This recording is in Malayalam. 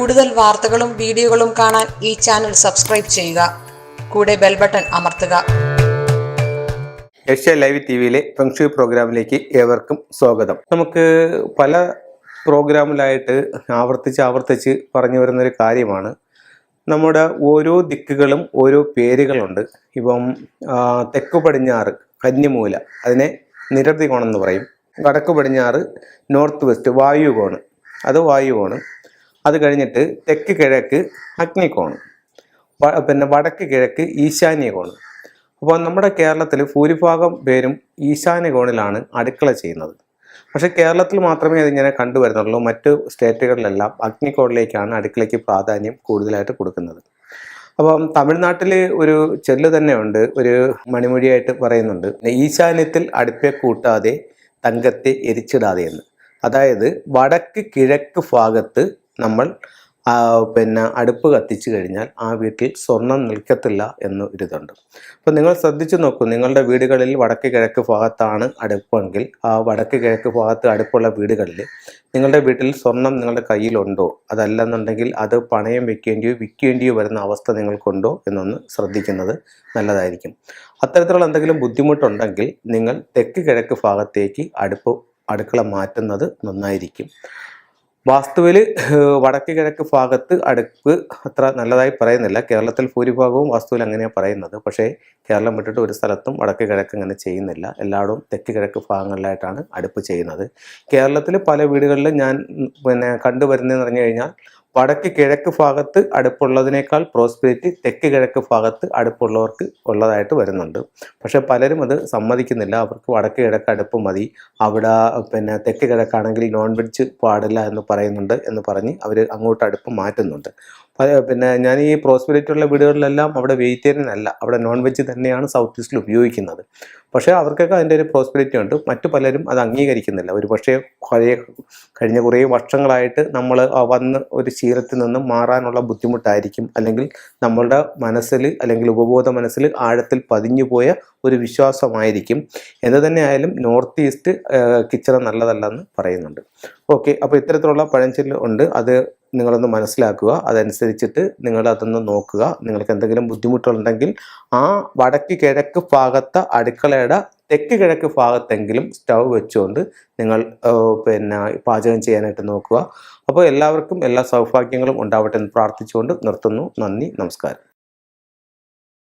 കൂടുതൽ വാർത്തകളും വീഡിയോകളും കാണാൻ ഈ ചാനൽ സബ്സ്ക്രൈബ് ചെയ്യുക. കൂടെ ബെൽ ബട്ടൺ അമർത്തുക. ഏഷ്യ ലൈവ് ടിവിയിലെ ഫെങ്ഷുയി പ്രോഗ്രാമിലേക്ക് ഏവർക്കും സ്വാഗതം. നമുക്ക് പല പ്രോഗ്രാമിലായിട്ട് ആവർത്തിച്ച് പറഞ്ഞു വരുന്നൊരു കാര്യമാണ്. നമ്മുടെ ഓരോ ദിക്കുകളും ഓരോ പേരുകളുണ്ട്. ഇപ്പം തെക്ക് പടിഞ്ഞാറ് കന്നിമൂല, അതിനെ നിരതി കോണെന്ന് പറയും. വടക്ക് പടിഞ്ഞാറ് നോർത്ത് വെസ്റ്റ് വായുകോണ്, അത് വായുകോണ്. അത് കഴിഞ്ഞിട്ട് തെക്ക് കിഴക്ക് അഗ്നികോണ്, പിന്നെ വടക്ക് കിഴക്ക് ഈശാന്യ കോണ്. അപ്പോൾ നമ്മുടെ കേരളത്തിൽ ഭൂരിഭാഗം പേരും ഈശാന്യ കോണിലാണ് അടുക്കള ചെയ്യുന്നത്. പക്ഷേ കേരളത്തിൽ മാത്രമേ അതിങ്ങനെ കണ്ടുവരുന്നുള്ളൂ. മറ്റ് സ്റ്റേറ്റുകളിലെല്ലാം അഗ്നികോണിലേക്കാണ് അടുക്കളയ്ക്ക് പ്രാധാന്യം കൂടുതലായിട്ട് കൊടുക്കുന്നത്. അപ്പം തമിഴ്നാട്ടിൽ ഒരു ചെല്ല് തന്നെ ഉണ്ട്, ഒരു മണിമൊഴിയായിട്ട് പറയുന്നുണ്ട്, ഈശാന്യത്തിൽ അടുപ്പെ കൂട്ടാതെ തങ്കത്തെ എരിച്ചിടാതെ എന്ന്. അതായത് വടക്ക് കിഴക്ക് ഭാഗത്ത് നമ്മൾ പിന്നെ അടുപ്പ് കത്തിച്ചു കഴിഞ്ഞാൽ ആ വീട്ടിൽ സ്വർണം നിൽക്കത്തില്ല എന്ന് ഒരിതുണ്ട്. അപ്പോൾ നിങ്ങൾ ശ്രദ്ധിച്ചു നോക്കൂ, നിങ്ങളുടെ വീടുകളിൽ വടക്ക് കിഴക്ക് ഭാഗത്താണ് അടുപ്പെങ്കിൽ ആ വടക്ക് കിഴക്ക് ഭാഗത്ത് അടുപ്പുള്ള വീടുകളിൽ നിങ്ങളുടെ വീട്ടിൽ സ്വർണം നിങ്ങളുടെ കയ്യിലുണ്ടോ, അതല്ലെന്നുണ്ടെങ്കിൽ അത് പണയം വിൽക്കേണ്ടിയോ വരുന്ന അവസ്ഥ നിങ്ങൾക്കുണ്ടോ എന്നൊന്ന് ശ്രദ്ധിക്കുന്നത് നല്ലതായിരിക്കും. അത്തരത്തിലുള്ള എന്തെങ്കിലും ബുദ്ധിമുട്ടുണ്ടെങ്കിൽ നിങ്ങൾ തെക്ക് കിഴക്ക് ഭാഗത്തേക്ക് അടുക്കള മാറ്റുന്നത് നന്നായിരിക്കും. വാസ്തുവിൽ വടക്ക് കിഴക്ക് ഭാഗത്ത് അടുപ്പ് അത്ര നല്ലതായി പറയുന്നില്ല. കേരളത്തിൽ ഭൂരിഭാഗവും വാസ്തുവിൽ അങ്ങനെയാണ് പറയുന്നത്. പക്ഷേ കേരളം വിട്ടിട്ട് ഒരു സ്ഥലത്തും വടക്ക് കിഴക്ക് അങ്ങനെ ചെയ്യുന്നില്ല. എല്ലായിടവും തെക്ക് കിഴക്ക് ഭാഗങ്ങളിലായിട്ടാണ് അടുപ്പ് ചെയ്യുന്നത്. കേരളത്തിൽ പല വീടുകളിലും ഞാൻ കണ്ടുവരുന്നതെന്ന് പറഞ്ഞു കഴിഞ്ഞാൽ വടക്ക് കിഴക്ക് ഭാഗത്ത് അടുപ്പുള്ളതിനേക്കാൾ പ്രോസ്പെരിറ്റി തെക്ക് കിഴക്ക് ഭാഗത്ത് അടുപ്പുള്ളവർക്ക് ഉള്ളതായിട്ട് വരുന്നുണ്ട്. പക്ഷേ പലരും അത് സമ്മതിക്കുന്നില്ല. അവർക്ക് വടക്ക് കിഴക്ക് അടുപ്പ് മതി, അവിടെ തെക്ക് കിഴക്കാണെങ്കിൽ നോൺ വെജ് പാടില്ല എന്ന് പറയുന്നുണ്ട് എന്ന് പറഞ്ഞ് അവർ അങ്ങോട്ട് അടുപ്പ് മാറ്റുന്നുണ്ട്. ഞാൻ ഈ പ്രോസ്പെരിറ്റി ഉള്ള വീടുകളിലെല്ലാം അവിടെ വെജിറ്റേറിയൻ അല്ല, അവിടെ നോൺ വെജ് തന്നെയാണ് സൗത്ത് ഈസ്റ്റിൽ ഉപയോഗിക്കുന്നത്. പക്ഷേ അവർക്കൊക്കെ അതിൻ്റെ ഒരു പ്രോസ്പെരിറ്റി ഉണ്ട്. മറ്റു പലരും അത് അംഗീകരിക്കുന്നില്ല. ഒരു പക്ഷേ കഴിഞ്ഞ കുറേ വർഷങ്ങളായിട്ട് നമ്മൾ വന്ന് ഒരു ശീലത്തിൽ നിന്നും മാറാനുള്ള ബുദ്ധിമുട്ടായിരിക്കും, അല്ലെങ്കിൽ നമ്മളുടെ മനസ്സിൽ അല്ലെങ്കിൽ ഉപബോധ മനസ്സിൽ ആഴത്തിൽ പതിഞ്ഞു പോയ ഒരു വിശ്വാസമായിരിക്കും. എന്ത് തന്നെ ആയാലും നോർത്ത് ഈസ്റ്റ് കിച്ചൺ നല്ലതല്ലെന്ന് പറയുന്നുണ്ട്. ഓക്കെ, അപ്പോൾ ഇത്തരത്തിലുള്ള പഴഞ്ചൊല്ല് ഉണ്ട്, അത് നിങ്ങളൊന്ന് മനസ്സിലാക്കുക. അതനുസരിച്ചിട്ട് നിങ്ങളതൊന്ന് നോക്കുക. നിങ്ങൾക്ക് എന്തെങ്കിലും ബുദ്ധിമുട്ടുണ്ടെങ്കിൽ ആ വടക്ക് കിഴക്ക് ഭാഗത്തെ അടുക്കളയുടെ തെക്ക് കിഴക്ക് ഭാഗത്തെങ്കിലും സ്റ്റൗ വെച്ചുകൊണ്ട് നിങ്ങൾ പാചകം ചെയ്യാനായിട്ട് നോക്കുക. അപ്പോൾ എല്ലാവർക്കും എല്ലാ സൗഭാഗ്യങ്ങളും ഉണ്ടാവട്ടെ എന്ന് പ്രാർത്ഥിച്ചുകൊണ്ട് നിർത്തുന്നു. നന്ദി, നമസ്കാരം.